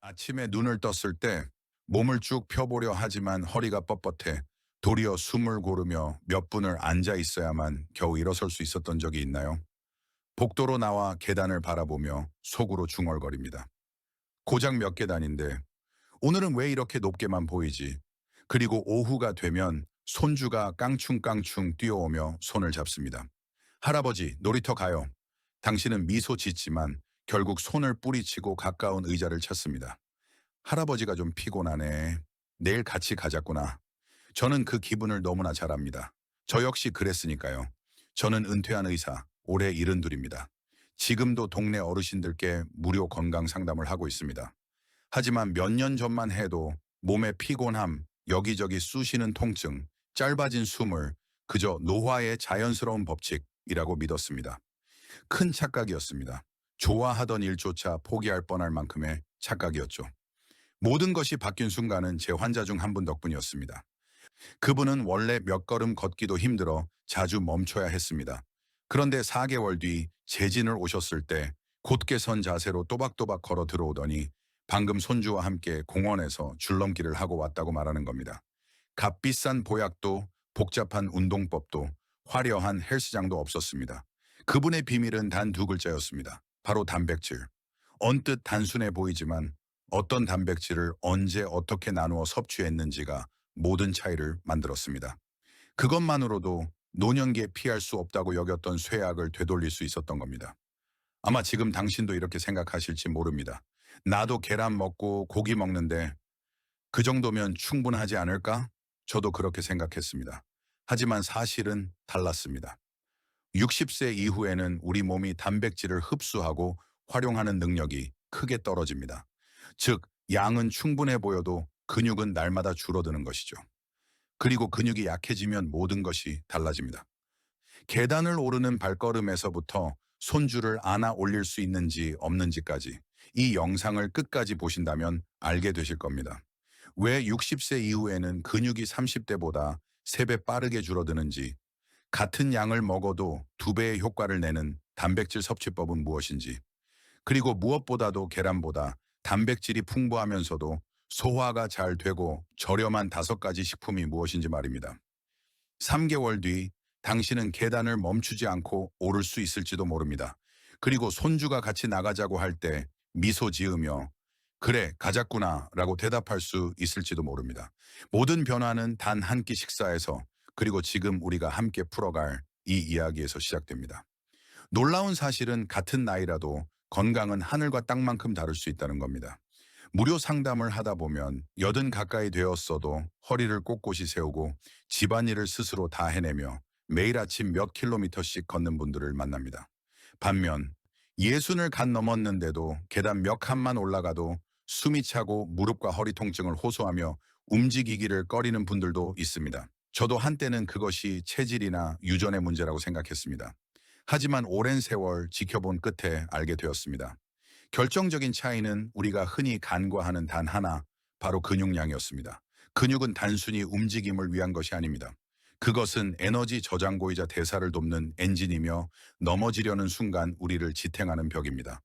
아침에 눈을 떴을 때 몸을 쭉 펴보려 하지만 허리가 뻣뻣해 도리어 숨을 고르며 몇 분을 앉아 있어야만 겨우 일어설 수 있었던 적이 있나요? 복도로 나와 계단을 바라보며 속으로 중얼거립니다. 고작 몇 계단인데 오늘은 왜 이렇게 높게만 보이지? 그리고 오후가 되면 손주가 깡충깡충 뛰어오며 손을 잡습니다. 할아버지, 놀이터 가요. 당신은 미소 짓지만 결국 손을 뿌리치고 가까운 의자를 찾습니다. 할아버지가 좀 피곤하네. 내일 같이 가자꾸나. 저는 그 기분을 너무나 잘 압니다. 저 역시 그랬으니까요. 저는 은퇴한 의사, 올해 72입니다. 지금도 동네 어르신들께 무료 건강 상담을 하고 있습니다. 하지만 몇 년 전만 해도 몸의 피곤함, 여기저기 쑤시는 통증, 짧아진 숨을 그저 노화의 자연스러운 법칙이라고 믿었습니다. 큰 착각이었습니다. 좋아하던 일조차 포기할 뻔할 만큼의 착각이었죠. 모든 것이 바뀐 순간은 제 환자 중 한 분 덕분이었습니다. 그분은 원래 몇 걸음 걷기도 힘들어 자주 멈춰야 했습니다. 그런데 4개월 뒤 재진을 오셨을 때 곧게 선 자세로 또박또박 걸어 들어오더니 방금 손주와 함께 공원에서 줄넘기를 하고 왔다고 말하는 겁니다. 값비싼 보약도 복잡한 운동법도 화려한 헬스장도 없었습니다. 그분의 비밀은 단 두 글자였습니다. 바로 단백질. 언뜻 단순해 보이지만 어떤 단백질을 언제 어떻게 나누어 섭취했는지가 모든 차이를 만들었습니다. 그것만으로도 노년기에 피할 수 없다고 여겼던 쇠약을 되돌릴 수 있었던 겁니다. 아마 지금 당신도 이렇게 생각하실지 모릅니다. 나도 계란 먹고 고기 먹는데 그 정도면 충분하지 않을까? 저도 그렇게 생각했습니다. 하지만 사실은 달랐습니다. 60세 이후에는 우리 몸이 단백질을 흡수하고 활용하는 능력이 크게 떨어집니다. 즉, 양은 충분해 보여도 근육은 날마다 줄어드는 것이죠. 그리고 근육이 약해지면 모든 것이 달라집니다. 계단을 오르는 발걸음에서부터 손주를 안아 올릴 수 있는지 없는지까지 이 영상을 끝까지 보신다면 알게 되실 겁니다. 왜 60세 이후에는 근육이 30대보다 3배 빠르게 줄어드는지, 같은 양을 먹어도 2배의 효과를 내는 단백질 섭취법은 무엇인지, 그리고 무엇보다도 계란보다 단백질이 풍부하면서도 소화가 잘 되고 저렴한 5가지 식품이 무엇인지 말입니다. 3개월 뒤 당신은 계단을 멈추지 않고 오를 수 있을지도 모릅니다. 그리고 손주가 같이 나가자고 할 때 미소 지으며 그래, 가자꾸나 라고 대답할 수 있을지도 모릅니다. 모든 변화는 단 한 끼 식사에서 그리고 지금 우리가 함께 풀어갈 이 이야기에서 시작됩니다. 놀라운 사실은 같은 나이라도 건강은 하늘과 땅만큼 다를 수 있다는 겁니다. 무료 상담을 하다 보면 80 가까이 되었어도 허리를 꼿꼿이 세우고 집안일을 스스로 다 해내며 매일 아침 몇 킬로미터씩 걷는 분들을 만납니다. 반면 60을 간 넘었는데도 계단 몇 칸만 올라가도 숨이 차고 무릎과 허리 통증을 호소하며 움직이기를 꺼리는 분들도 있습니다. 저도 한때는 그것이 체질이나 유전의 문제라고 생각했습니다. 하지만 오랜 세월 지켜본 끝에 알게 되었습니다. 결정적인 차이는 우리가 흔히 간과하는 단 하나, 바로 근육량이었습니다. 근육은 단순히 움직임을 위한 것이 아닙니다. 그것은 에너지 저장고이자 대사를 돕는 엔진이며 넘어지려는 순간 우리를 지탱하는 벽입니다.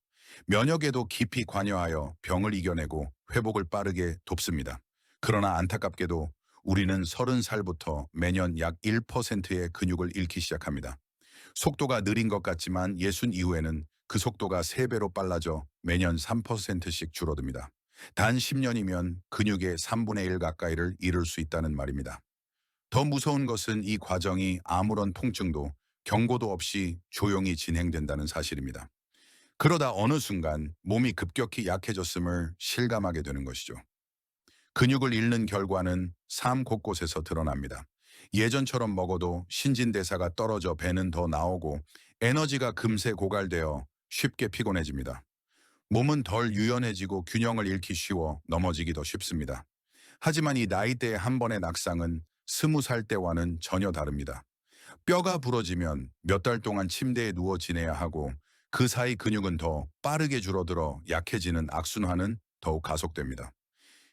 면역에도 깊이 관여하여 병을 이겨내고 회복을 빠르게 돕습니다. 그러나 안타깝게도 우리는 30살부터 매년 약 1%의 근육을 잃기 시작합니다. 속도가 느린 것 같지만 60 이후에는 그 속도가 3배로 빨라져 매년 3%씩 줄어듭니다. 단 10년이면 근육의 3분의 1 가까이를 잃을 수 있다는 말입니다. 더 무서운 것은 이 과정이 아무런 통증도 경고도 없이 조용히 진행된다는 사실입니다. 그러다 어느 순간 몸이 급격히 약해졌음을 실감하게 되는 것이죠. 근육을 잃는 결과는 삶 곳곳에서 드러납니다. 예전처럼 먹어도 신진대사가 떨어져 배는 더 나오고 에너지가 금세 고갈되어 쉽게 피곤해집니다. 몸은 덜 유연해지고 균형을 잃기 쉬워 넘어지기 더 쉽습니다. 하지만 이 나이대의 한 번의 낙상은 20살 때와는 전혀 다릅니다. 뼈가 부러지면 몇 달 동안 침대에 누워 지내야 하고 그 사이 근육은 더 빠르게 줄어들어 약해지는 악순환은 더욱 가속됩니다.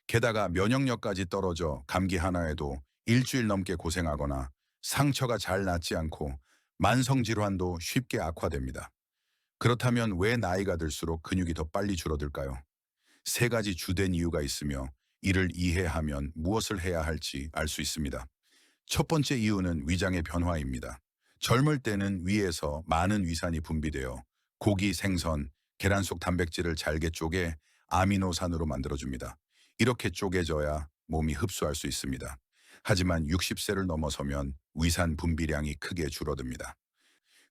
게다가 면역력까지 떨어져 감기 하나에도 일주일 넘게 고생하거나 상처가 잘 낫지 않고 만성질환도 쉽게 악화됩니다. 그렇다면 왜 나이가 들수록 근육이 더 빨리 줄어들까요? 세 가지 주된 이유가 있으며 이를 이해하면 무엇을 해야 할지 알 수 있습니다. 첫 번째 이유는 위장의 변화입니다. 젊을 때는 위에서 많은 위산이 분비되어 고기, 생선, 계란 속 단백질을 잘게 쪼개 아미노산으로 만들어줍니다. 이렇게 쪼개져야 몸이 흡수할 수 있습니다. 하지만 60세를 넘어서면 위산 분비량이 크게 줄어듭니다.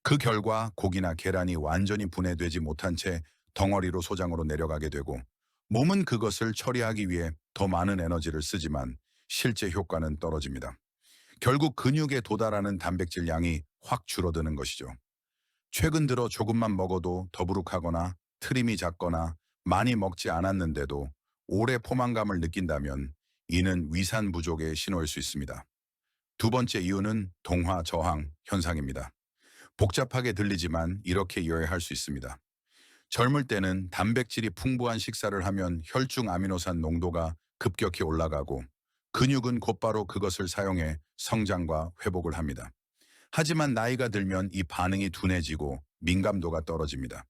그 결과 고기나 계란이 완전히 분해되지 못한 채 덩어리로 소장으로 내려가게 되고 몸은 그것을 처리하기 위해 더 많은 에너지를 쓰지만 실제 효과는 떨어집니다. 결국 근육에 도달하는 단백질 양이 확 줄어드는 것이죠. 최근 들어 조금만 먹어도 더부룩하거나 트림이 작거나 많이 먹지 않았는데도 오래 포만감을 느낀다면 이는 위산 부족의 신호일 수 있습니다. 두 번째 이유는 동화 저항 현상입니다. 복잡하게 들리지만 이렇게 이해할 수 있습니다. 젊을 때는 단백질이 풍부한 식사를 하면 혈중 아미노산 농도가 급격히 올라가고 근육은 곧바로 그것을 사용해 성장과 회복을 합니다. 하지만 나이가 들면 이 반응이 둔해지고 민감도가 떨어집니다.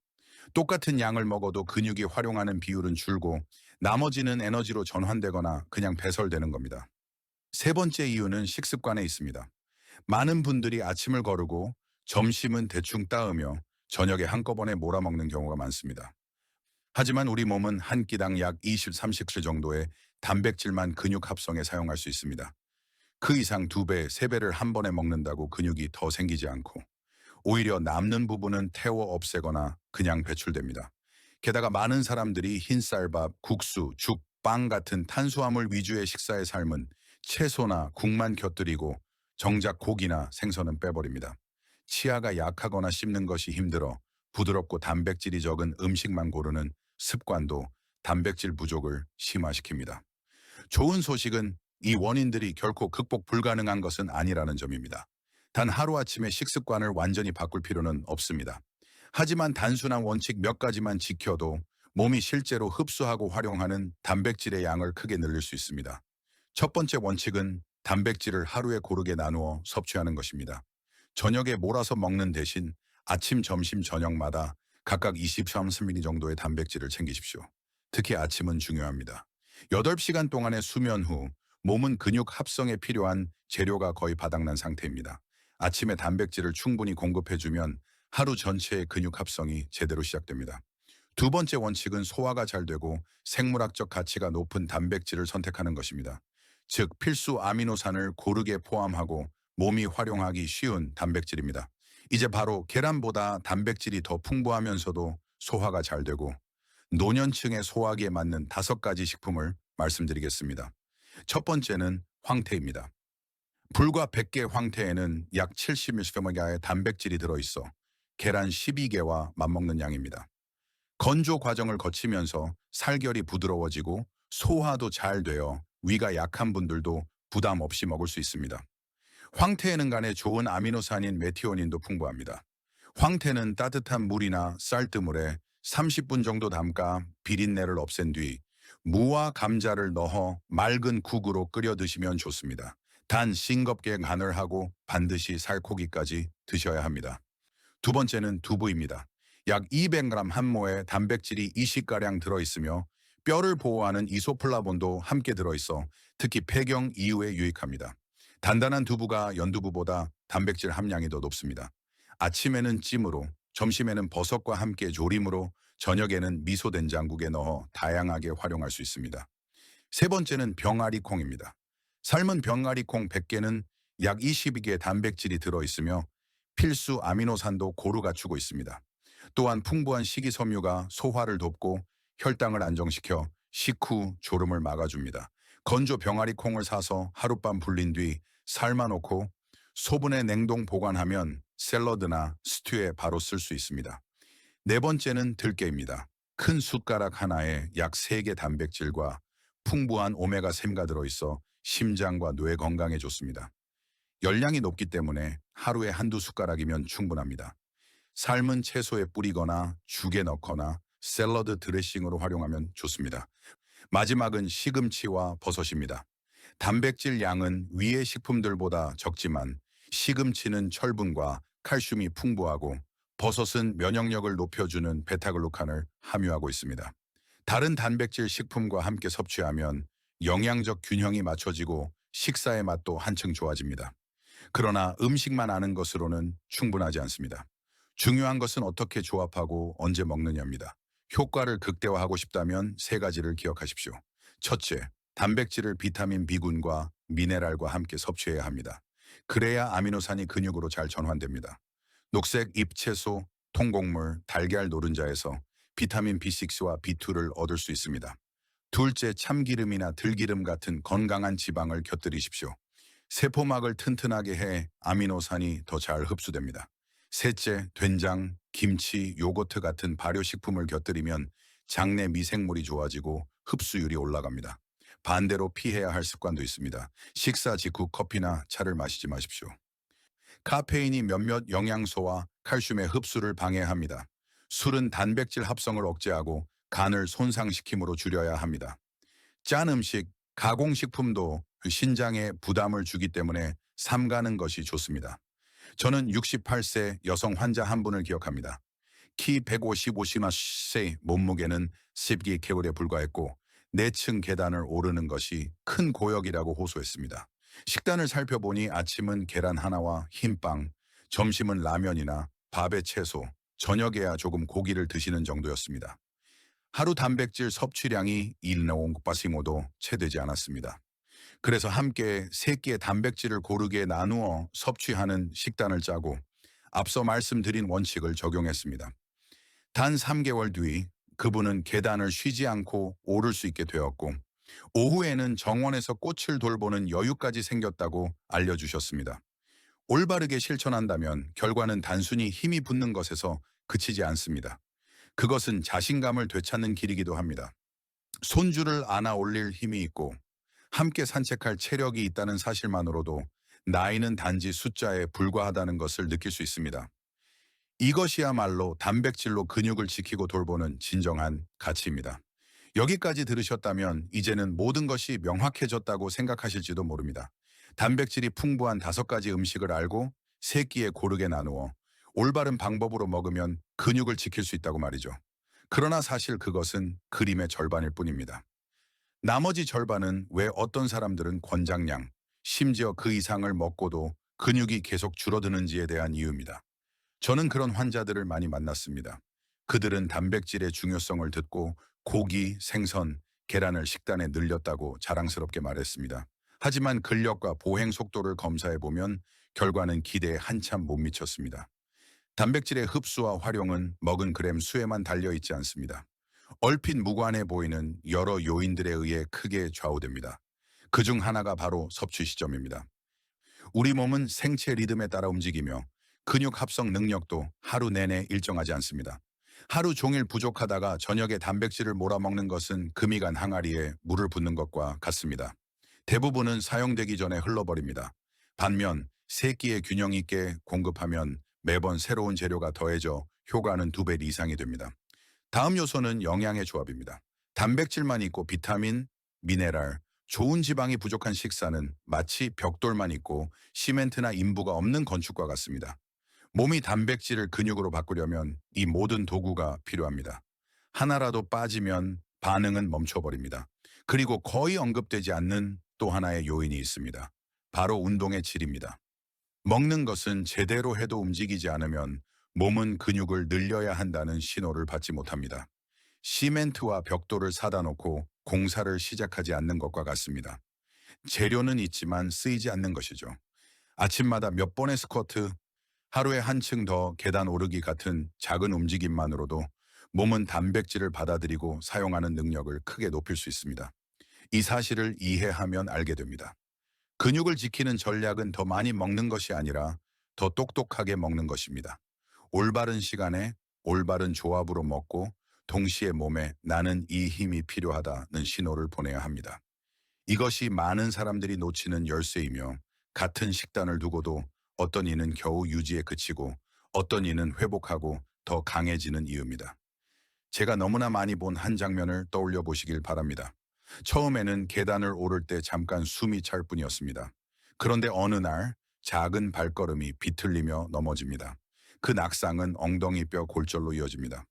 똑같은 양을 먹어도 근육이 활용하는 비율은 줄고 나머지는 에너지로 전환되거나 그냥 배설되는 겁니다. 세 번째 이유는 식습관에 있습니다. 많은 분들이 아침을 거르고 점심은 대충 따으며 저녁에 한꺼번에 몰아먹는 경우가 많습니다. 하지만 우리 몸은 한 끼당 약 20-30g 정도의 단백질만 근육 합성에 사용할 수 있습니다. 그 이상 2배, 3배를 한 번에 먹는다고 근육이 더 생기지 않고 오히려 남는 부분은 태워 없애거나 그냥 배출됩니다. 게다가 많은 사람들이 흰쌀밥, 국수, 죽, 빵 같은 탄수화물 위주의 식사의 삶은 채소나 국만 곁들이고 정작 고기나 생선은 빼버립니다. 치아가 약하거나 씹는 것이 힘들어 부드럽고 단백질이 적은 음식만 고르는 습관도 단백질 부족을 심화시킵니다. 좋은 소식은 이 원인들이 결코 극복 불가능한 것은 아니라는 점입니다. 단 하루아침에 식습관을 완전히 바꿀 필요는 없습니다. 하지만 단순한 원칙 몇 가지만 지켜도 몸이 실제로 흡수하고 활용하는 단백질의 양을 크게 늘릴 수 있습니다. 첫 번째 원칙은 단백질을 하루에 고르게 나누어 섭취하는 것입니다. 저녁에 몰아서 먹는 대신 아침, 점심, 저녁마다 각각 23ml 정도의 단백질을 챙기십시오. 특히 아침은 중요합니다. 8시간 동안의 수면 후 몸은 근육 합성에 필요한 재료가 거의 바닥난 상태입니다. 아침에 단백질을 충분히 공급해주면 하루 전체의 근육 합성이 제대로 시작됩니다. 두 번째 원칙은 소화가 잘 되고 생물학적 가치가 높은 단백질을 선택하는 것입니다. 즉 필수 아미노산을 고르게 포함하고 몸이 활용하기 쉬운 단백질입니다. 이제 바로 계란보다 단백질이 더 풍부하면서도 소화가 잘 되고 노년층의 소화기에 맞는 5가지 식품을 말씀드리겠습니다. 첫 번째는 황태입니다. 불과 100개 황태에는 약 70mg의 단백질이 들어있어 계란 12개와 맞먹는 양입니다. 건조 과정을 거치면서 살결이 부드러워지고 소화도 잘 되어 위가 약한 분들도 부담 없이 먹을 수 있습니다. 황태에는 간에 좋은 아미노산인 메티오닌도 풍부합니다. 황태는 따뜻한 물이나 쌀뜨물에 30분 정도 담가 비린내를 없앤 뒤 무와 감자를 넣어 맑은 국으로 끓여 드시면 좋습니다. 단 싱겁게 간을 하고 반드시 살코기까지 드셔야 합니다. 두 번째는 두부입니다. 약 200g 한 모에 단백질이 20가량 들어있으며 뼈를 보호하는 이소플라본도 함께 들어있어 특히 폐경 이후에 유익합니다. 단단한 두부가 연두부보다 단백질 함량이 더 높습니다. 아침에는 찜으로, 점심에는 버섯과 함께 조림으로, 저녁에는 미소 된장국에 넣어 다양하게 활용할 수 있습니다. 세 번째는 병아리콩입니다. 삶은 병아리콩 100개는 약 22개의 단백질이 들어있으며 필수 아미노산도 고루 갖추고 있습니다. 또한 풍부한 식이섬유가 소화를 돕고 혈당을 안정시켜 식후 졸음을 막아줍니다. 건조 병아리콩을 사서 하룻밤 불린 뒤 삶아놓고 소분해 냉동 보관하면 샐러드나 스튜에 바로 쓸 수 있습니다. 네 번째는 들깨입니다. 큰 숟가락 하나에 약 3개 단백질과 풍부한 오메가3가 들어있어 심장과 뇌 건강에 좋습니다. 열량이 높기 때문에 하루에 한두 숟가락이면 충분합니다. 삶은 채소에 뿌리거나 죽에 넣거나 샐러드 드레싱으로 활용하면 좋습니다. 마지막은 시금치와 버섯입니다. 단백질 양은 위의 식품들보다 적지만 시금치는 철분과 칼슘이 풍부하고 버섯은 면역력을 높여주는 베타글루칸을 함유하고 있습니다. 다른 단백질 식품과 함께 섭취하면 영양적 균형이 맞춰지고 식사의 맛도 한층 좋아집니다. 그러나 음식만 아는 것으로는 충분하지 않습니다. 중요한 것은 어떻게 조합하고 언제 먹느냐입니다. 효과를 극대화하고 싶다면 세 가지를 기억하십시오. 첫째, 단백질을 비타민 B군과 미네랄과 함께 섭취해야 합니다. 그래야 아미노산이 근육으로 잘 전환됩니다. 녹색 잎채소, 통곡물, 달걀 노른자에서 비타민 B6와 B2를 얻을 수 있습니다. 둘째, 참기름이나 들기름 같은 건강한 지방을 곁들이십시오. 세포막을 튼튼하게 해 아미노산이 더 잘 흡수됩니다. 셋째, 된장, 김치, 요거트 같은 발효식품을 곁들이면 장내 미생물이 좋아지고 흡수율이 올라갑니다. 반대로 피해야 할 습관도 있습니다. 식사 직후 커피나 차를 마시지 마십시오. 카페인이 몇몇 영양소와 칼슘의 흡수를 방해합니다. 술은 단백질 합성을 억제하고 간을 손상시킴으로 줄여야 합니다. 짠 음식, 가공식품도 신장에 부담을 주기 때문에 삼가는 것이 좋습니다. 저는 68세 여성 환자 한 분을 기억합니다. 키 155cm, 몸무게는 12개월에 불과했고 내층 계단을 오르는 것이 큰 고역이라고 호소했습니다. 식단을 살펴보니 아침은 계란 하나와 흰빵, 점심은 라면이나 밥에 채소, 저녁에야 조금 고기를 드시는 정도였습니다. 하루 단백질 섭취량이 일나옹빠싱어도 채되지 않았습니다. 그래서 함께 세 끼의 단백질을 고르게 나누어 섭취하는 식단을 짜고 앞서 말씀드린 원칙을 적용했습니다. 단 3개월 뒤 그분은 계단을 쉬지 않고 오를 수 있게 되었고 오후에는 정원에서 꽃을 돌보는 여유까지 생겼다고 알려주셨습니다. 올바르게 실천한다면 결과는 단순히 힘이 붙는 것에서 그치지 않습니다. 그것은 자신감을 되찾는 길이기도 합니다. 손주를 안아 올릴 힘이 있고 함께 산책할 체력이 있다는 사실만으로도 나이는 단지 숫자에 불과하다는 것을 느낄 수 있습니다. 이것이야말로 단백질로 근육을 지키고 돌보는 진정한 가치입니다. 여기까지 들으셨다면 이제는 모든 것이 명확해졌다고 생각하실지도 모릅니다. 단백질이 풍부한 5가지 음식을 알고 세 끼에 고르게 나누어 올바른 방법으로 먹으면 근육을 지킬 수 있다고 말이죠. 그러나 사실 그것은 그림의 절반일 뿐입니다. 나머지 절반은 왜 어떤 사람들은 권장량, 심지어 그 이상을 먹고도 근육이 계속 줄어드는지에 대한 이유입니다. 저는 그런 환자들을 많이 만났습니다. 그들은 단백질의 중요성을 듣고 고기, 생선, 계란을 식단에 늘렸다고 자랑스럽게 말했습니다. 하지만 근력과 보행 속도를 검사해보면 결과는 기대에 한참 못 미쳤습니다. 단백질의 흡수와 활용은 먹은 그램 수에만 달려있지 않습니다. 얼핏 무관해 보이는 여러 요인들에 의해 크게 좌우됩니다. 그중 하나가 바로 섭취 시점입니다. 우리 몸은 생체 리듬에 따라 움직이며 근육 합성 능력도 하루 내내 일정하지 않습니다. 하루 종일 부족하다가 저녁에 단백질을 몰아먹는 것은 금이 간 항아리에 물을 붓는 것과 같습니다. 대부분은 사용되기 전에 흘러버립니다. 반면 세끼의 균형 있게 공급하면 매번 새로운 재료가 더해져 효과는 2배 이상이 됩니다. 다음 요소는 영양의 조합입니다. 단백질만 있고 비타민, 미네랄, 좋은 지방이 부족한 식사는 마치 벽돌만 있고 시멘트나 인부가 없는 건축과 같습니다. 몸이 단백질을 근육으로 바꾸려면 이 모든 도구가 필요합니다. 하나라도 빠지면 반응은 멈춰버립니다. 그리고 거의 언급되지 않는 또 하나의 요인이 있습니다. 바로 운동의 질입니다. 먹는 것은 제대로 해도 움직이지 않으면 몸은 근육을 늘려야 한다는 신호를 받지 못합니다. 시멘트와 벽돌을 사다 놓고 공사를 시작하지 않는 것과 같습니다. 재료는 있지만 쓰이지 않는 것이죠. 아침마다 몇 번의 스쿼트, 하루에 한층 더 계단 오르기 같은 작은 움직임만으로도 몸은 단백질을 받아들이고 사용하는 능력을 크게 높일 수 있습니다. 이 사실을 이해하면 알게 됩니다. 근육을 지키는 전략은 더 많이 먹는 것이 아니라 더 똑똑하게 먹는 것입니다. 올바른 시간에 올바른 조합으로 먹고 동시에 몸에 나는 이 힘이 필요하다는 신호를 보내야 합니다. 이것이 많은 사람들이 놓치는 열쇠이며 같은 식단을 두고도 어떤 이는 겨우 유지에 그치고 어떤 이는 회복하고 더 강해지는 이유입니다. 제가 너무나 많이 본 한 장면을 떠올려 보시길 바랍니다. 처음에는 계단을 오를 때 잠깐 숨이 찰 뿐이었습니다. 그런데 어느 날 작은 발걸음이 비틀리며 넘어집니다. 그 낙상은 엉덩이 뼈 골절로 이어집니다.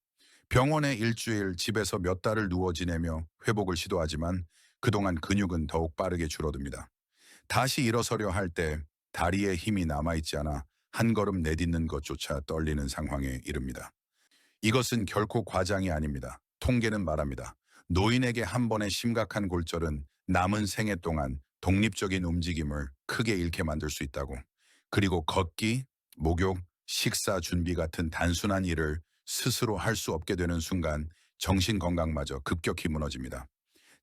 병원에 일주일, 집에서 몇 달을 누워 지내며 회복을 시도하지만 그동안 근육은 더욱 빠르게 줄어듭니다. 다시 일어서려 할 때 다리에 힘이 남아있지 않아 한 걸음 내딛는 것조차 떨리는 상황에 이릅니다. 이것은 결코 과장이 아닙니다. 통계는 말합니다. 노인에게 한 번의 심각한 골절은 남은 생애 동안 독립적인 움직임을 크게 잃게 만들 수 있다고. 그리고 걷기, 목욕, 식사 준비 같은 단순한 일을 스스로 할 수 없게 되는 순간 정신 건강마저 급격히 무너집니다.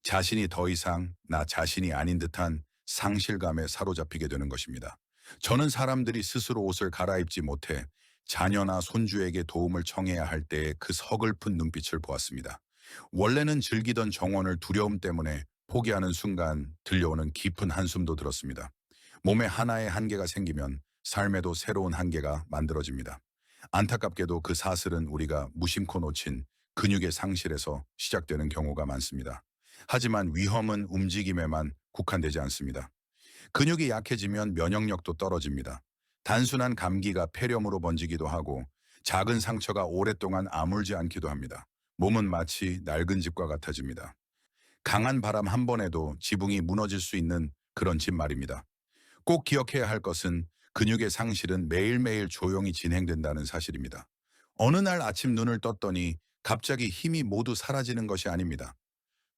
자신이 더 이상 나 자신이 아닌 듯한 상실감에 사로잡히게 되는 것입니다. 저는 사람들이 스스로 옷을 갈아입지 못해 자녀나 손주에게 도움을 청해야 할 때의 그 서글픈 눈빛을 보았습니다. 원래는 즐기던 정원을 두려움 때문에 포기하는 순간 들려오는 깊은 한숨도 들었습니다. 몸에 하나의 한계가 생기면 삶에도 새로운 한계가 만들어집니다. 안타깝게도 그 사슬은 우리가 무심코 놓친 근육의 상실에서 시작되는 경우가 많습니다. 하지만 위험은 움직임에만 국한되지 않습니다. 근육이 약해지면 면역력도 떨어집니다. 단순한 감기가 폐렴으로 번지기도 하고 작은 상처가 오랫동안 아물지 않기도 합니다. 몸은 마치 낡은 집과 같아집니다. 강한 바람 한 번에도 지붕이 무너질 수 있는 그런 집 말입니다. 꼭 기억해야 할 것은 근육의 상실은 매일매일 조용히 진행된다는 사실입니다. 어느 날 아침 눈을 떴더니 갑자기 힘이 모두 사라지는 것이 아닙니다.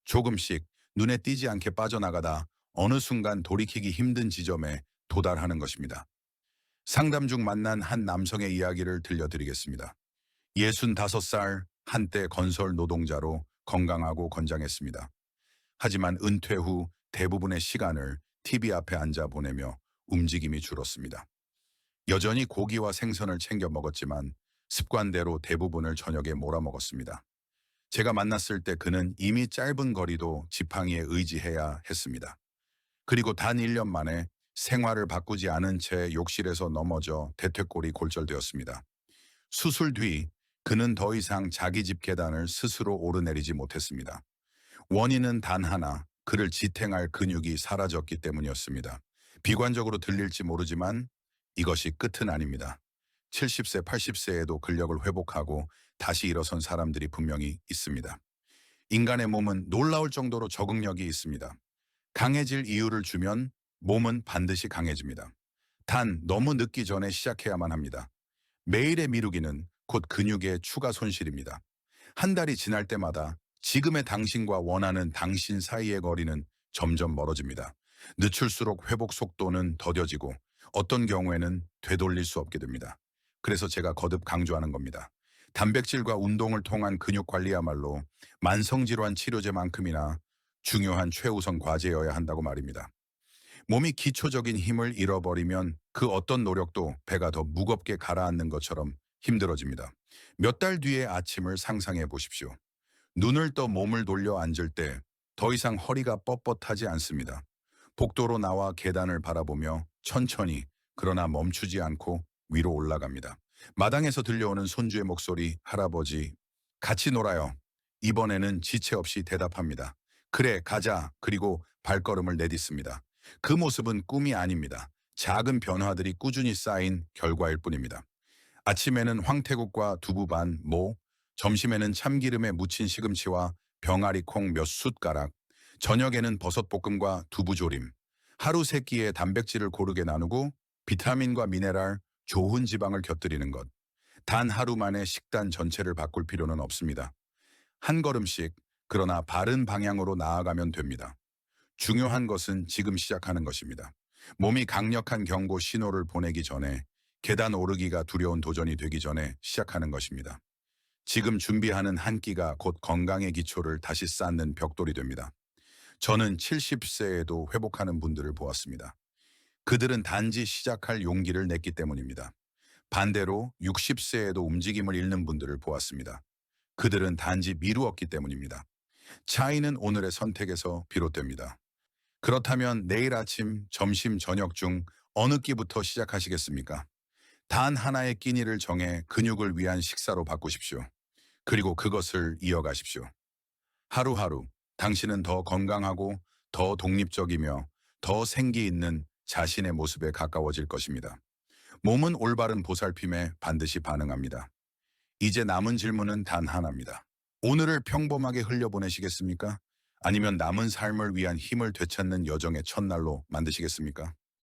조금씩 눈에 띄지 않게 빠져나가다 어느 순간 돌이키기 힘든 지점에 도달하는 것입니다. 상담 중 만난 한 남성의 이야기를 들려드리겠습니다. 65살, 한때 건설 노동자로 건강하고 건장했습니다. 하지만 은퇴 후 대부분의 시간을 TV 앞에 앉아 보내며 움직임이 줄었습니다. 여전히 고기와 생선을 챙겨 먹었지만 습관대로 대부분을 저녁에 몰아먹었습니다. 제가 만났을 때 그는 이미 짧은 거리도 지팡이에 의지해야 했습니다. 그리고 단 1년 만에 생활을 바꾸지 않은 채 욕실에서 넘어져 대퇴골이 골절되었습니다. 수술 뒤 그는 더 이상 자기 집 계단을 스스로 오르내리지 못했습니다. 원인은 단 하나, 그를 지탱할 근육이 사라졌기 때문이었습니다. 비관적으로 들릴지 모르지만 이것이 끝은 아닙니다. 70세, 80세에도 근력을 회복하고 다시 일어선 사람들이 분명히 있습니다. 인간의 몸은 놀라울 정도로 적응력이 있습니다. 강해질 이유를 주면 몸은 반드시 강해집니다. 단 너무 늦기 전에 시작해야만 합니다. 매일의 미루기는 곧 근육의 추가 손실입니다. 한 달이 지날 때마다 지금의 당신과 원하는 당신 사이의 거리는 점점 멀어집니다. 늦출수록 회복 속도는 더뎌지고 어떤 경우에는 되돌릴 수 없게 됩니다. 그래서 제가 거듭 강조하는 겁니다. 단백질과 운동을 통한 근육 관리야말로 만성질환 치료제만큼이나 중요한 최우선 과제여야 한다고 말입니다. 몸이 기초적인 힘을 잃어버리면 그 어떤 노력도 배가 더 무겁게 가라앉는 것처럼 힘들어집니다. 몇 달 뒤의 아침을 상상해 보십시오. 눈을 떠 몸을 돌려 앉을 때 더 이상 허리가 뻣뻣하지 않습니다. 복도로 나와 계단을 바라보며 천천히 그러나 멈추지 않고 위로 올라갑니다. 마당에서 들려오는 손주의 목소리, 할아버지, 같이 놀아요. 이번에는 지체 없이 대답합니다. 그래, 가자. 그리고 발걸음을 내딛습니다. 그 모습은 꿈이 아닙니다. 작은 변화들이 꾸준히 쌓인 결과일 뿐입니다. 아침에는 황태국과 두부 반, 모, 점심에는 참기름에 묻힌 시금치와 병아리 콩 몇 숟가락, 저녁에는 버섯볶음과 두부조림, 하루 세 끼의 단백질을 고르게 나누고 비타민과 미네랄, 좋은 지방을 곁들이는 것. 단 하루 만에 식단 전체를 바꿀 필요는 없습니다. 한 걸음씩, 그러나 바른 방향으로 나아가면 됩니다. 중요한 것은 지금 시작하는 것입니다. 몸이 강력한 경고 신호를 보내기 전에, 계단 오르기가 두려운 도전이 되기 전에 시작하는 것입니다. 지금 준비하는 한 끼가 곧 건강의 기초를 다시 쌓는 벽돌이 됩니다. 저는 70세에도 회복하는 분들을 보았습니다. 그들은 단지 시작할 용기를 냈기 때문입니다. 반대로 60세에도 움직임을 잃는 분들을 보았습니다. 그들은 단지 미루었기 때문입니다. 차이는 오늘의 선택에서 비롯됩니다. 그렇다면 내일 아침, 점심, 저녁 중 어느 끼부터 시작하시겠습니까? 단 하나의 끼니를 정해 근육을 위한 식사로 바꾸십시오. 그리고 그것을 이어가십시오. 하루하루 당신은 더 건강하고 더 독립적이며 더 생기 있는 자신의 모습에 가까워질 것입니다. 몸은 올바른 보살핌에 반드시 반응합니다. 이제 남은 질문은 단 하나입니다. 오늘을 평범하게 흘려보내시겠습니까? 아니면 남은 삶을 위한 힘을 되찾는 여정의 첫날로 만드시겠습니까?